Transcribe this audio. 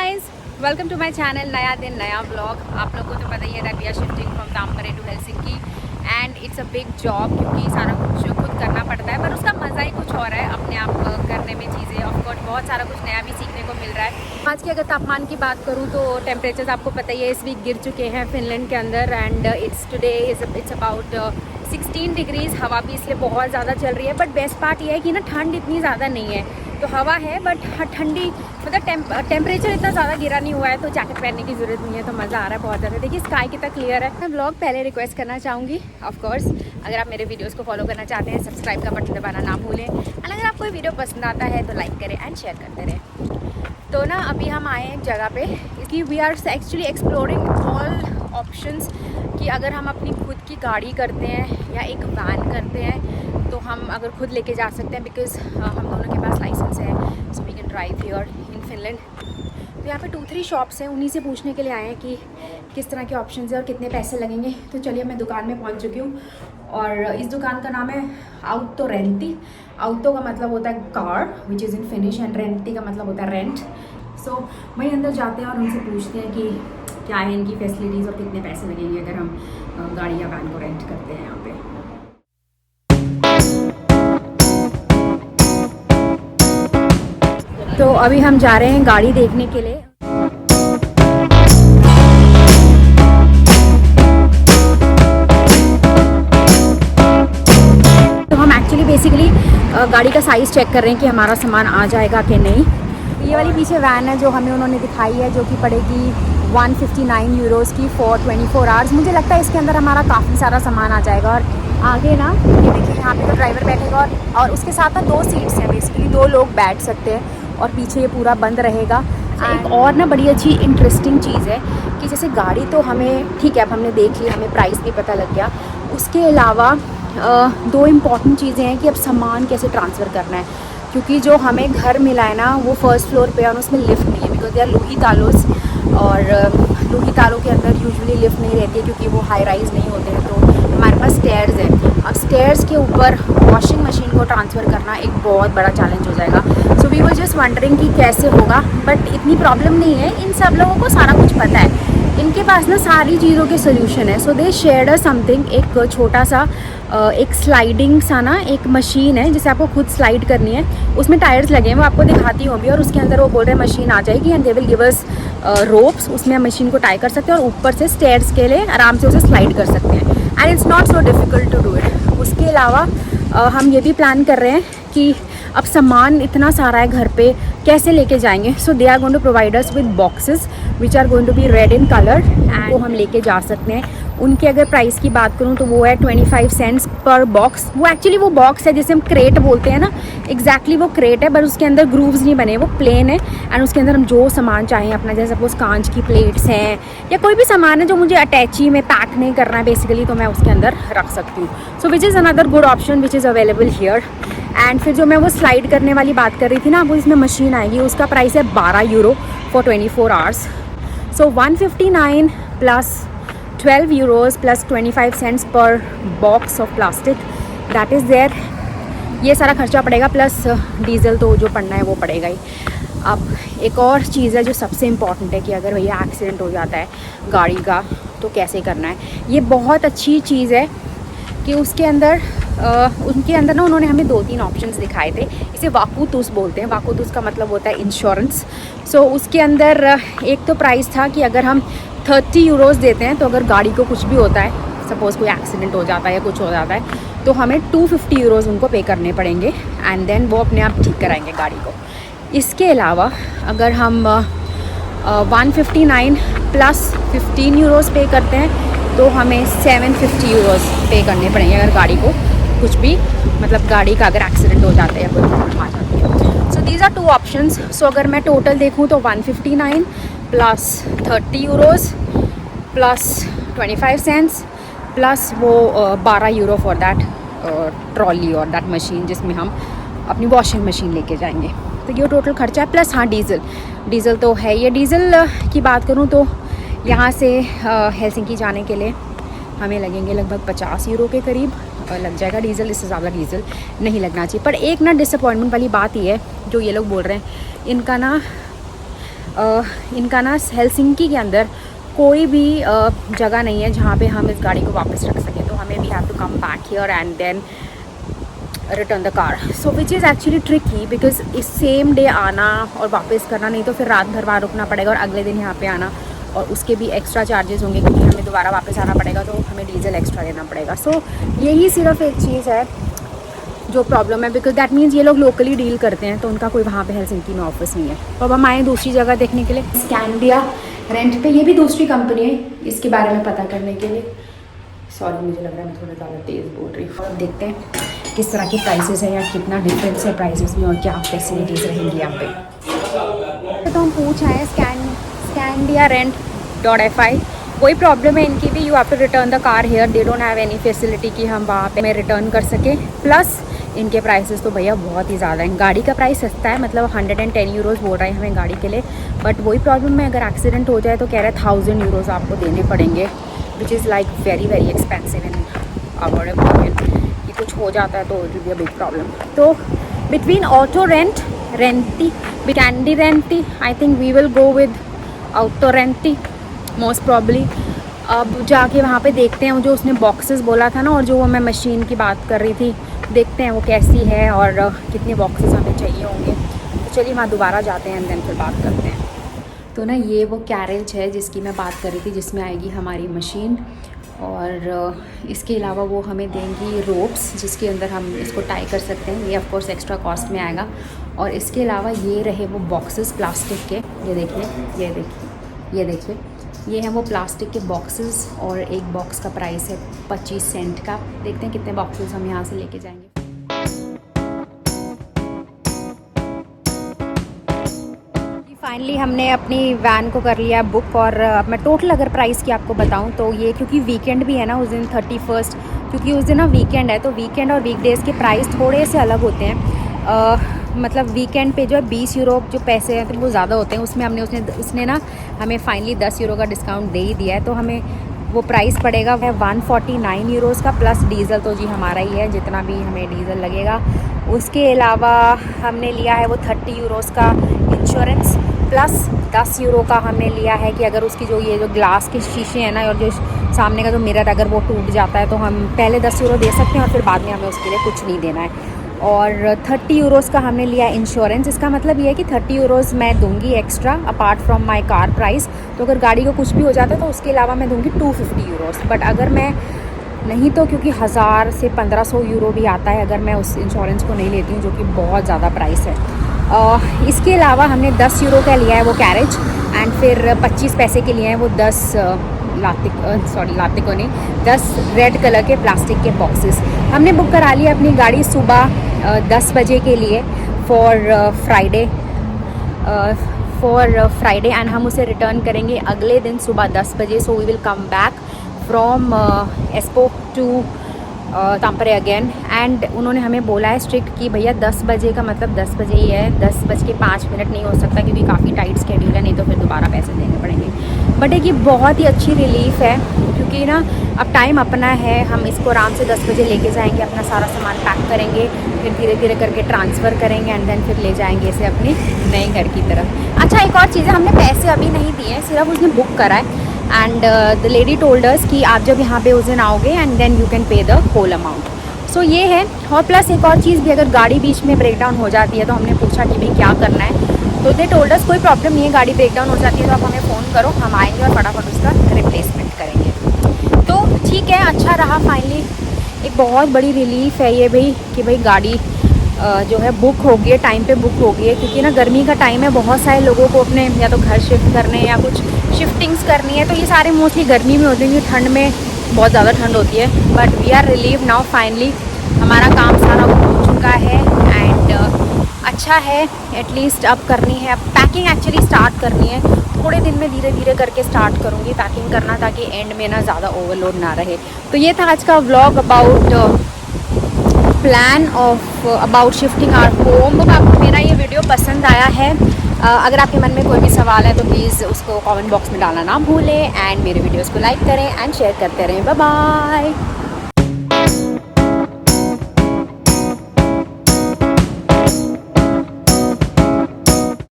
Guys, welcome to my channel. नया दिन नया ब्लॉग। आप लोगों को तो पता ही है that we are shifting from Tampere to Helsinki and it's a big job, क्योंकि सारा कुछ खुद करना पड़ता है, पर उसका मज़ा ही कुछ और है अपने आप करने में चीज़ें। ऑफकोर्स बहुत सारा कुछ नया भी सीखने को मिल रहा है। आज की अगर तापमान की बात करूँ तो टेम्परेचर्स आपको पता ही है इस वीक गिर चुके हैं फिनलैंड के अंदर एंड इट्स अबाउट 16 डिग्रीज़। हवा भी इसलिए बहुत ज़्यादा चल रही है, बट बेस्ट पार्ट ये है कि ना ठंड इतनी ज़्यादा नहीं है, तो हवा है बट ठंडी, मतलब टेम्परेचर इतना ज़्यादा गिरा नहीं हुआ है, तो जैकेट पहनने की ज़रूरत नहीं है, तो मज़ा आ रहा है बहुत ज़्यादा। देखिए स्काई कितना क्लियर है। मैं ब्लॉग पहले रिक्वेस्ट करना चाहूँगी, ऑफ कोर्स अगर आप मेरे वीडियोस को फॉलो करना चाहते हैं, सब्सक्राइब का बटन दबाना ना भूलें, एंड अगर आपको वीडियो पसंद आता है तो लाइक करें एंड शेयर करते रहें। तो ना अभी हम आए एक जगह पे कि we are actually exploring all options, कि अगर हम अपनी खुद की गाड़ी करते हैं या एक वैन करते हैं तो हम अगर खुद लेके जा सकते हैं, बिकॉज़ हम दोनों के पास लाइसेंस है, so we can drive here in Finland. तो यहाँ पे 2-3 शॉप्स हैं, उन्हीं से पूछने के लिए आए हैं कि किस तरह के ऑप्शंस हैं और कितने पैसे लगेंगे। तो चलिए, मैं दुकान में पहुँच चुकी हूँ और इस दुकान का नाम है आउटो रेंटी। आउटो का मतलब होता है car which is in Finnish, and Renti का मतलब होता है रेंट। सो वहीं अंदर जाते हैं और उनसे पूछते हैं कि क्या है इनकी फैसिलिटीज़ और कितने पैसे लगेंगे अगर हम गाड़ी या वैन को रेंट करते हैं यहाँ पे। तो अभी हम जा रहे हैं गाड़ी देखने के लिए। तो हम एक्चुअली बेसिकली गाड़ी का साइज़ चेक कर रहे हैं कि हमारा सामान आ जाएगा कि नहीं। ये वाली पीछे वैन है जो हमें उन्होंने दिखाई है, जो कि पड़ेगी 159 यूरोज़ की फॉर 24 आवर्स। मुझे लगता है इसके अंदर हमारा काफ़ी सारा सामान आ जाएगा। और आगे ना ये देखिए, यहाँ पे तो ड्राइवर बैठेगा और उसके साथ ना 2 सीट्स हैं, बेसिकली 2 लोग बैठ सकते हैं, और पीछे ये पूरा बंद रहेगा। एक और ना बड़ी अच्छी इंटरेस्टिंग चीज़ है कि जैसे गाड़ी तो हमें ठीक है, अब हमने देख ली, हमें प्राइस भी पता लग गया। उसके अलावा 2 इम्पॉर्टेंट चीज़ें हैं कि अब सामान कैसे ट्रांसफ़र करना है, क्योंकि जो हमें घर मिला है ना वो फर्स्ट फ्लोर पे है और उसमें लिफ्ट नहीं है, बिकॉज दे आर लूही तालोस, और लूही तालों के अंदर यूजुअली लिफ्ट नहीं रहती है क्योंकि वो हाई राइज नहीं होते हैं। तो हमारे पास स्टेयर्स है। अब स्टेयर्स के ऊपर वॉशिंग मशीन को ट्रांसफ़र करना एक बहुत बड़ा चैलेंज हो जाएगा। So we were just wondering कि कैसे होगा, बट इतनी प्रॉब्लम नहीं है। इन सब लोगों को सारा कुछ पता है, इनके पास ना सारी चीज़ों के सोल्यूशन है। सो दे शेयर्ड अस समथिंग, एक छोटा सा एक स्लाइडिंग सा ना एक मशीन है जिसे आपको खुद स्लाइड करनी है। उसमें टायर्स लगे हैं, वो आपको दिखाती हूँ अभी, और उसके अंदर वो बोल रहे हैं मशीन आ जाएगी and they will give us ropes. उसमें हम मशीन को टाई कर सकते हैं और ऊपर से स्टेयर्स के लिए आराम से उसे स्लाइड कर सकते हैं, and it's not so difficult to do it. उसके अलावा हम ये भी प्लान कर रहे हैं कि अब सामान इतना सारा है घर पे, कैसे लेके जाएंगे। So they are going to provide us with boxes which are going to be red in colour, and वो हम लेके जा सकते हैं। उनके अगर प्राइस की बात करूँ तो वो है 25 सेंट्स पर बॉक्स। वो एक्चुअली वो बॉक्स है जिसे हम क्रेट बोलते हैं ना, एग्जैक्टली वो क्रेट है, बट उसके अंदर ग्रूव्स नहीं बने, वो प्लेन है, एंड उसके अंदर हम जो सामान चाहें अपना, जैसे सपोज कांच की प्लेट्स हैं या कोई भी सामान है जो मुझे अटैची में पैक नहीं करना है बेसिकली, तो मैं उसके अंदर रख सकती हूँ। So which is another good option which is available here. And फिर जो मैं वो स्लाइड करने वाली बात कर रही थी ना, वो इसमें मशीन आएगी, उसका प्राइस है 12 euro for 24 hours. So 159 plus 12 euros plus 25 cents per box of plastic, that is there. ये सारा खर्चा पड़ेगा, प्लस डीजल तो जो पड़ना है वो पड़ेगा ही। अब एक और चीज़ है जो सबसे इम्पॉर्टेंट है कि अगर भैया एक्सीडेंट हो जाता है गाड़ी का तो कैसे करना है। ये बहुत अच्छी चीज़ है कि उसके अंदर उनके अंदर ना उन्होंने हमें 2-3 ऑप्शंस दिखाए थे। इसे वाकुतुस बोलते हैं। वाकुतुस का मतलब होता है इंश्योरेंस। सो उसके अंदर एक तो प्राइस था कि अगर हम 30 यूरोज़ देते हैं तो अगर गाड़ी को कुछ भी होता है, सपोज़ कोई एक्सीडेंट हो जाता है या कुछ हो जाता है, तो हमें 250 यूरोज़ उनको पे करने पड़ेंगे, एंड देन वो अपने आप ठीक कराएंगे गाड़ी को। इसके अलावा अगर हम 159 प्लस 15 यूरोज़ पे करते हैं तो हमें 750 यूरोज़ पे करने पड़ेंगे अगर गाड़ी को कुछ भी, मतलब गाड़ी का अगर एक्सीडेंट हो जाता है या कोई प्रॉब्लम आ जाती है। So these are 2 options. So अगर मैं टोटल देखूँ तो 159 plus 30 euros plus 25 cents plus वो 12 यूरो फॉर दैट ट्रॉली और दैट मशीन जिसमें हम अपनी वॉशिंग मशीन लेके जाएंगे। तो ये टोटल खर्चा है, प्लस हाँ डीज़ल तो है। ये डीज़ल की बात करूँ तो यहाँ से हेलसिंकी जाने के लिए हमें लगेंगे लगभग 50 यूरो के करीब लग जाएगा डीज़ल। इससे ज़्यादा डीज़ल नहीं लगना चाहिए। पर एक ना डिसअपॉइंटमेंट वाली बात ये है, जो ये लोग बोल रहे हैं, इनका ना इनका ना हेलसिंकी के अंदर कोई भी जगह नहीं है जहाँ पे हम इस गाड़ी को वापस रख सकें, तो हमें we have to come back here and then return the car. So which is actually tricky because इस सेम डे आना और वापस करना, नहीं तो फिर रात भर वहाँ रुकना पड़ेगा और अगले दिन यहाँ पे आना, और उसके भी एक्स्ट्रा चार्जेस होंगे क्योंकि हमें दोबारा वापस आना पड़ेगा, तो हमें डीजल एक्स्ट्रा देना पड़ेगा। सो यही सिर्फ एक चीज़ है जो प्रॉब्लम है, बिकॉज दैट मीन्स ये लोग लोकली डील करते हैं, तो उनका कोई वहाँ पे हेलसिंकी में ऑफिस नहीं है। तो अब हम आए दूसरी जगह देखने के लिए, स्कैंडिया रेंट पे, ये भी दूसरी कंपनी है, इसके बारे में पता करने के लिए। सॉरी मुझे लग रहा है मैं थोड़ा ज़्यादा तेज़ बोल रही हूँ। अब देखते हैं किस तरह के प्राइसेस है या कितना डिफरेंस है प्राइसेस में और क्या फैसिलिटीज़ रहेंगी यहाँ पे। तो हम पूछ आए स्कैंडिया रेंट.fi। कोई प्रॉब्लम है इनकी भी, you have to return the car here, they don't have any facility कि हम वहाँ पे रिटर्न कर सकें। प्लस इनके प्राइसेस तो भैया बहुत ही ज़्यादा हैं। गाड़ी का प्राइस सस्ता है, मतलब 110 यूरोज़ बोल रहे हैं हमें गाड़ी के लिए, बट वही प्रॉब्लम है, अगर एक्सीडेंट हो जाए तो कह रहे हैं 1000 यूरोज़ आपको देने पड़ेंगे, which is like very very expensive in our opinion. कि कुछ हो जाता है तो it will be a big problem. तो between Auto Renti Candy Renti, I think we will go with Auto Renti most probably. अब जाके वहाँ पे देखते हैं, जो उसने बॉक्सेस बोला था ना, और जो वो मैं मशीन की बात कर रही थी, देखते हैं वो कैसी है और कितने बॉक्सेस हमें चाहिए होंगे। तो चलिए वहाँ दोबारा जाते हैं एंड देन फिर बात करते हैं। तो ना ये वो कैरेज है जिसकी मैं बात कर रही थी, जिसमें आएगी हमारी मशीन, और इसके अलावा वो हमें देंगी रोप्स जिसके अंदर हम इसको टाई कर सकते हैं। ये ऑफ कोर्स एक्स्ट्रा कॉस्ट में आएगा। और इसके अलावा ये रहे वो बॉक्सेस प्लास्टिक के, ये देखिए ये हैं वो प्लास्टिक के बॉक्सेस, और एक बॉक्स का प्राइस है 25 सेंट का। देखते हैं कितने बॉक्सेस हम यहाँ से लेके जाएंगे। फाइनली हमने अपनी वैन को कर लिया बुक, और मैं टोटल अगर प्राइस की आपको बताऊं तो ये, क्योंकि वीकेंड भी है ना उस दिन 31, क्योंकि उस दिन ना वीकेंड है, तो वीकेंड और वीकडेज़ के प्राइस थोड़े से अलग होते हैं। मतलब वीकेंड पे जो है 20 यूरो जो पैसे हैं तो वो ज़्यादा होते हैं, उसमें उसने ना हमें फाइनली 10 यूरो का डिस्काउंट दे ही दिया है, तो हमें वो प्राइस पड़ेगा 149 यूरोज़ का, प्लस डीज़ल तो जी हमारा ही है, जितना भी हमें डीज़ल लगेगा। उसके अलावा हमने लिया है वो 30 यूरोज़ का इंश्योरेंस, प्लस 10 यूरो का हमने लिया है कि अगर उसकी जो ग्लास के शीशे हैं ना, और जो सामने का जो मिरर अगर वो टूट जाता है तो हम पहले 10 यूरो दे सकते हैं और फिर बाद में हमें उसके लिए कुछ नहीं देना है। और 30 यूरोज़ का हमने लिया इंश्योरेंस। इसका मतलब ये है कि 30 यूरोज़ मैं दूंगी extra apart from my car price, तो अगर गाड़ी को कुछ भी हो जाता है तो उसके अलावा मैं दूंगी 250 यूरोज़। बट अगर मैं नहीं, तो क्योंकि 1000 से 1500 यूरो भी आता है अगर मैं उस इंश्योरेंस को नहीं लेती हूँ, जो कि बहुत ज़्यादा प्राइस है। इसके अलावा हमने 10 यूरो का लिया है वो कैरेज, एंड फिर 25 पैसे के लिए हैं वो 10 लातिको नहीं 10 रेड कलर के प्लास्टिक के बॉक्सेस। हमने बुक करा लिया अपनी गाड़ी सुबह 10 बजे के लिए फॉर फ्राइडे, एंड हम उसे रिटर्न करेंगे अगले दिन सुबह 10 बजे। So we will come back from Espoo to Tampere again, and उन्होंने हमें बोला है स्ट्रिक्ट कि भैया 10 बजे का मतलब 10 बजे ही है, 10:05 नहीं हो सकता, क्योंकि काफ़ी टाइट स्केड्यूल है, नहीं तो फिर दोबारा पैसे देने पड़ेंगे। बट एक ये बहुत ही अच्छी रिलीफ है, क्योंकि ना अब टाइम अपना है, हम इसको आराम से 10 बजे लेके जाएंगे, अपना सारा सामान पैक करेंगे, फिर धीरे धीरे करके ट्रांसफ़र करेंगे, एंड देन फिर ले जाएंगे इसे अपनी नए घर की तरफ। अच्छा, एक और चीज़ है, हमने पैसे अभी नहीं दिए, सिर्फ उसने बुक करा है, and the lady told us कि आप जब यहाँ पे उस दिन आओगे and then you can pay the whole amount. So ये है। और प्लस एक और चीज़ भी, अगर गाड़ी बीच में ब्रेक डाउन हो जाती है तो हमने पूछा कि भाई क्या करना है, तो दे टोल्ड अस कोई प्रॉब्लम नहीं है, गाड़ी ब्रेक डाउन हो जाती है तो आप हमें फ़ोन करो, हम आएंगे और फटाफट उसका रिप्लेसमेंट करेंगे। तो ठीक है, अच्छा रहा। फाइनली एक बहुत बड़ी रिलीफ है ये भाई कि भाई गाड़ी जो है बुक हो गई है, टाइम पे बुक हो गई है, क्योंकि ना गर्मी का टाइम है, बहुत सारे लोगों को अपने या तो घर शिफ्ट करने या कुछ शिफ्टिंग्स करनी है, तो ये सारे मोस्टली गर्मी में होते हैं, ठंड में बहुत ज़्यादा ठंड होती है। But we are relieve now, finally हमारा काम सारा हो चुका है, एंड अच्छा है, एटलीस्ट अब करनी है, अब पैकिंग एक्चुअली स्टार्ट करनी है, थोड़े दिन में धीरे धीरे करके स्टार्ट करूँगी पैकिंग करना, ताकि एंड में ना ज़्यादा ओवरलोड ना रहे। तो ये था आज का vlog about plan of about shifting our home. तो आपको मेरा ये वीडियो पसंद आया है, अगर आपके मन में कोई भी सवाल है तो प्लीज़ उसको कमेंट बॉक्स में डालना ना भूलें, एंड मेरे वीडियोस को लाइक करें एंड शेयर करते रहें। Bye bye.